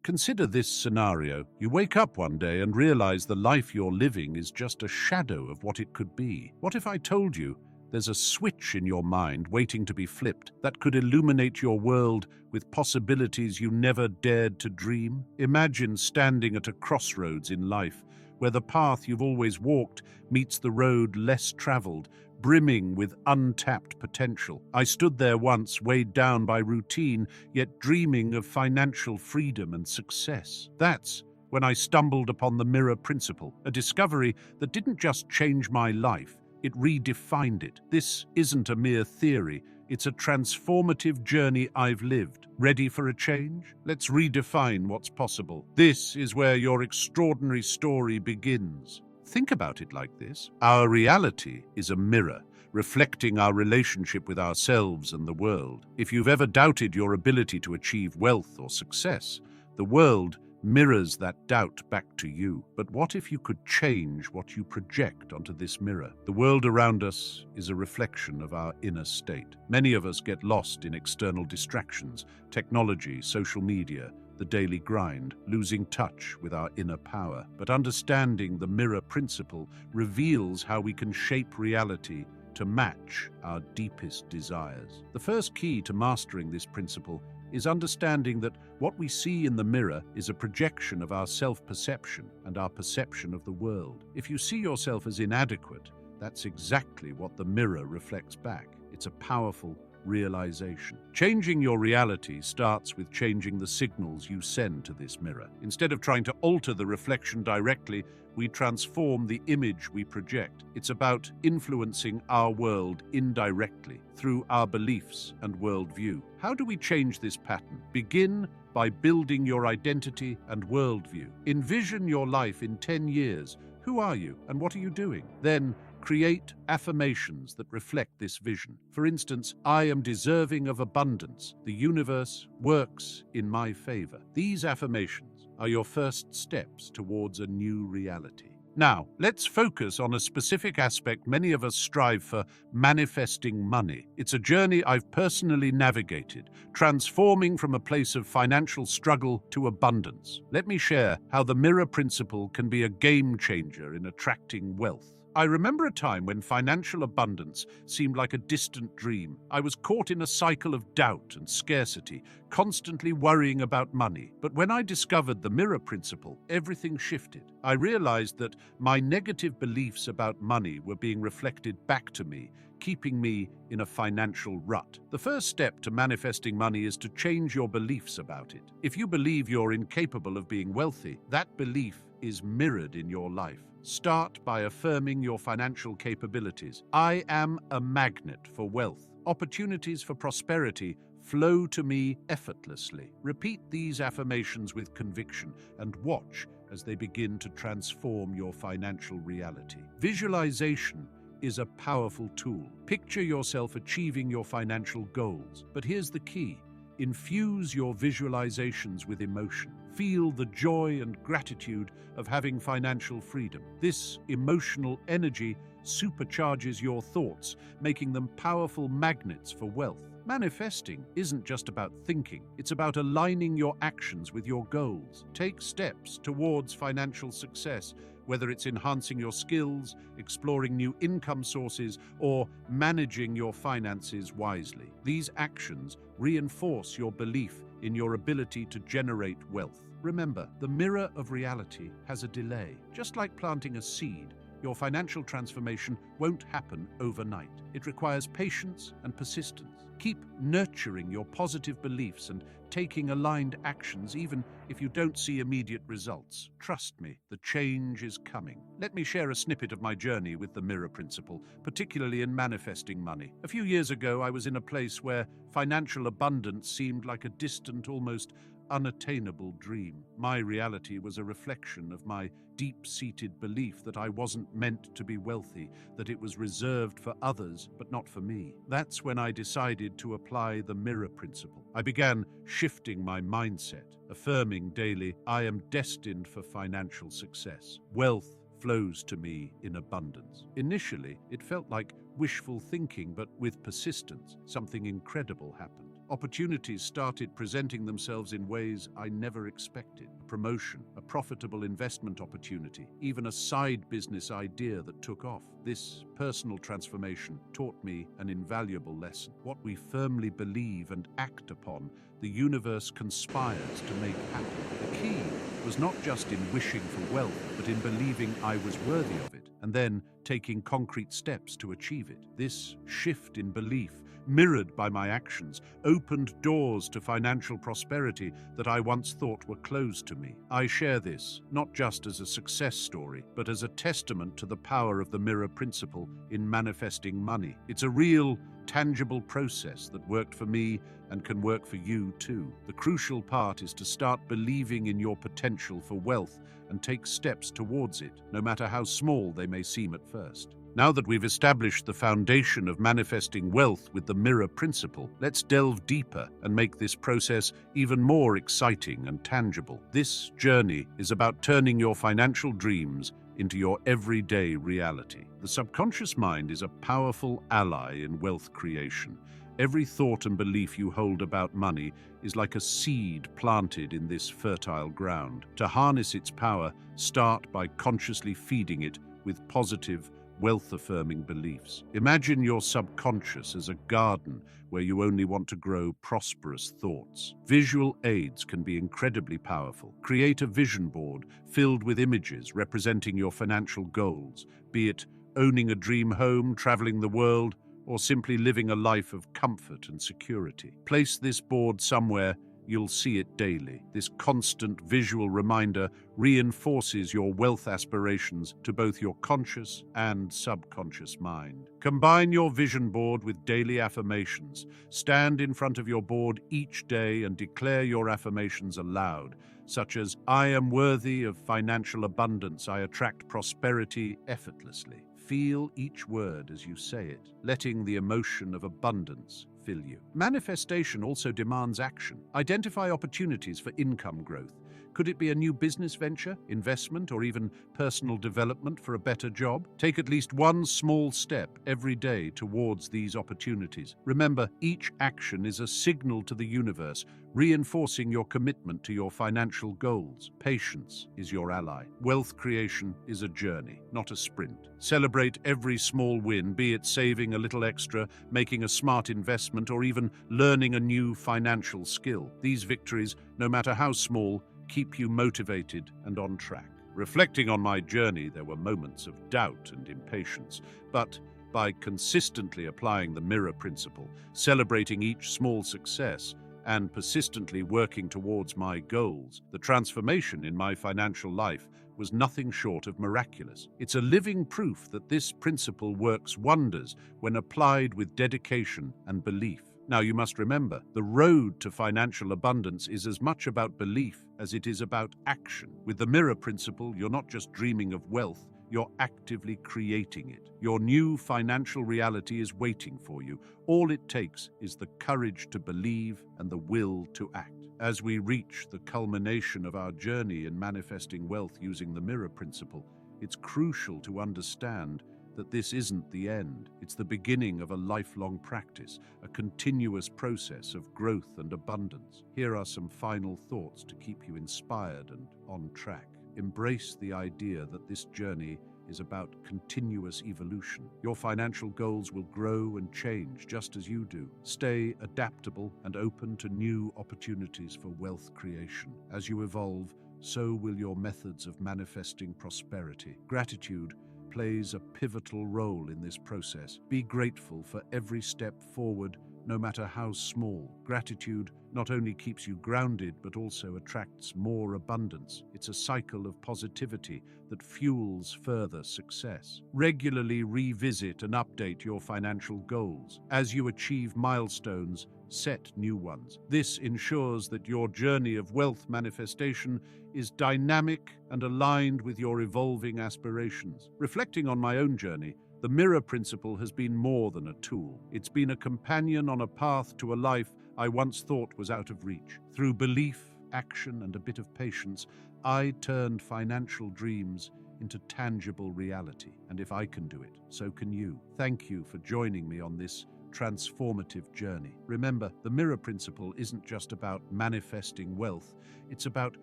Consider this scenario. You wake up one day and realize the life you're living is just a shadow of what it could be. What if I told you there's a switch in your mind waiting to be flipped that could illuminate your world with possibilities you never dared to dream? Imagine standing at a crossroads in life, where the path you've always walked meets the road less traveled, brimming with untapped potential. I stood there once, weighed down by routine, yet dreaming of financial freedom and success. That's when I stumbled upon the mirror principle, a discovery that didn't just change my life, it redefined it. This isn't a mere theory, it's a transformative journey I've lived. Ready for a change? Let's redefine what's possible. This is where your extraordinary story begins. Think about it like this. Our reality is a mirror, reflecting our relationship with ourselves and the world. If you've ever doubted your ability to achieve wealth or success, the world mirrors that doubt back to you. But what if you could change what you project onto this mirror? The world around us is a reflection of our inner state. Many of us get lost in external distractions, technology, social media, the daily grind, losing touch with our inner power. But understanding the mirror principle reveals how we can shape reality to match our deepest desires. The first key to mastering this principle is understanding that what we see in the mirror is a projection of our self-perception and our perception of the world. If you see yourself as inadequate, that's exactly what the mirror reflects back. It's a powerful realization. Changing your reality starts with changing the signals you send to this mirror. Instead of trying to alter the reflection directly, we transform the image we project. It's about influencing our world indirectly through our beliefs and worldview. How do we change this pattern? Begin by building your identity and worldview. Envision your life in 10 years. Who are you and what are you doing? Then create affirmations that reflect this vision. For instance, I am deserving of abundance. The universe works in my favor. These affirmations are your first steps towards a new reality. Now, let's focus on a specific aspect many of us strive for: manifesting money. It's a journey I've personally navigated, transforming from a place of financial struggle to abundance. Let me share how the mirror principle can be a game changer in attracting wealth. I remember a time when financial abundance seemed like a distant dream. I was caught in a cycle of doubt and scarcity, constantly worrying about money. But when I discovered the mirror principle, everything shifted. I realized that my negative beliefs about money were being reflected back to me, keeping me in a financial rut. The first step to manifesting money is to change your beliefs about it. If you believe you're incapable of being wealthy, that belief is mirrored in your life. Start by affirming your financial capabilities. I am a magnet for wealth. Opportunities for prosperity flow to me effortlessly. Repeat these affirmations with conviction and watch as they begin to transform your financial reality. Visualization is a powerful tool. Picture yourself achieving your financial goals. But here's the key. Infuse your visualizations with emotion. Feel the joy and gratitude of having financial freedom. This emotional energy supercharges your thoughts, making them powerful magnets for wealth. Manifesting isn't just about thinking, it's about aligning your actions with your goals. Take steps towards financial success, whether it's enhancing your skills, exploring new income sources, or managing your finances wisely. These actions reinforce your belief in your ability to generate wealth. Remember, the mirror of reality has a delay. Just like planting a seed, your financial transformation won't happen overnight. It requires patience and persistence. Keep nurturing your positive beliefs and taking aligned actions even if you don't see immediate results. Trust me, the change is coming. Let me share a snippet of my journey with the mirror principle, particularly in manifesting money. A few years ago, I was in a place where financial abundance seemed like a distant, almost unattainable dream. My reality was a reflection of my deep-seated belief that I wasn't meant to be wealthy, that it was reserved for others, but not for me. That's when I decided to apply the mirror principle. I began shifting my mindset, affirming daily, I am destined for financial success. Wealth flows to me in abundance. Initially, it felt like wishful thinking, but with persistence, something incredible happened. Opportunities started presenting themselves in ways I never expected. A promotion, a profitable investment opportunity, even a side business idea that took off. This personal transformation taught me an invaluable lesson. What we firmly believe and act upon, the universe conspires to make happen. The key was not just in wishing for wealth, but in believing I was worthy of it, and then taking concrete steps to achieve it. This shift in belief, mirrored by my actions, opened doors to financial prosperity that I once thought were closed to me. I share this not just as a success story, but as a testament to the power of the mirror principle in manifesting money. It's a real, tangible process that worked for me and can work for you too. The crucial part is to start believing in your potential for wealth and take steps towards it, no matter how small they may seem at first. Now that we've established the foundation of manifesting wealth with the mirror principle, let's delve deeper and make this process even more exciting and tangible. This journey is about turning your financial dreams into your everyday reality. The subconscious mind is a powerful ally in wealth creation. Every thought and belief you hold about money is like a seed planted in this fertile ground. To harness its power, start by consciously feeding it with positive, wealth-affirming beliefs. Imagine your subconscious as a garden where you only want to grow prosperous thoughts. Visual aids can be incredibly powerful. Create a vision board filled with images representing your financial goals, be it owning a dream home, traveling the world, or simply living a life of comfort and security. Place this board somewhere you'll see it daily. This constant visual reminder reinforces your wealth aspirations to both your conscious and subconscious mind. Combine your vision board with daily affirmations. Stand in front of your board each day and declare your affirmations aloud, such as, "I am worthy of financial abundance. I attract prosperity effortlessly." Feel each word as you say it, letting the emotion of abundance fill you. Manifestation also demands action. Identify opportunities for income growth. Could it be a new business venture, investment, or even personal development for a better job? Take at least one small step every day towards these opportunities. Remember, each action is a signal to the universe, reinforcing your commitment to your financial goals. Patience is your ally. Wealth creation is a journey, not a sprint. Celebrate every small win, be it saving a little extra, making a smart investment, or even learning a new financial skill. These victories, no matter how small, keep you motivated and on track. Reflecting on my journey, there were moments of doubt and impatience, but by consistently applying the mirror principle, celebrating each small success, and persistently working towards my goals, the transformation in my financial life was nothing short of miraculous. It's a living proof that this principle works wonders when applied with dedication and belief. Now, you must remember, the road to financial abundance is as much about belief as it is about action. With the mirror principle, you're not just dreaming of wealth, you're actively creating it. Your new financial reality is waiting for you. All it takes is the courage to believe and the will to act. As we reach the culmination of our journey in manifesting wealth using the mirror principle, it's crucial to understand that this isn't the end. It's the beginning of a lifelong practice, a continuous process of growth and abundance. Here are some final thoughts to keep you inspired and on track. Embrace the idea that this journey is about continuous evolution. Your financial goals will grow and change just as you do. Stay adaptable and open to new opportunities for wealth creation. As you evolve, so will your methods of manifesting prosperity. Gratitude plays a pivotal role in this process. Be grateful for every step forward, no matter how small. Gratitude not only keeps you grounded, but also attracts more abundance. It's a cycle of positivity that fuels further success. Regularly revisit and update your financial goals. As you achieve milestones, set new ones. This ensures that your journey of wealth manifestation is dynamic and aligned with your evolving aspirations. Reflecting on my own journey, the mirror principle has been more than a tool. It's been a companion on a path to a life I once thought was out of reach. Through belief, action, and a bit of patience, I turned financial dreams into tangible reality. And if I can do it, so can you. Thank you for joining me on this transformative journey. Remember, the mirror principle isn't just about manifesting wealth, it's about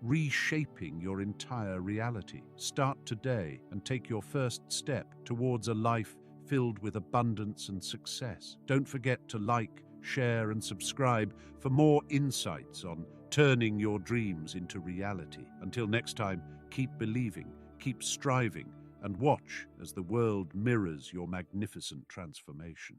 reshaping your entire reality. Start today and take your first step towards a life filled with abundance and success. Don't forget to like, share, and subscribe for more insights on turning your dreams into reality. Until next time, keep believing, keep striving, and watch as the world mirrors your magnificent transformation.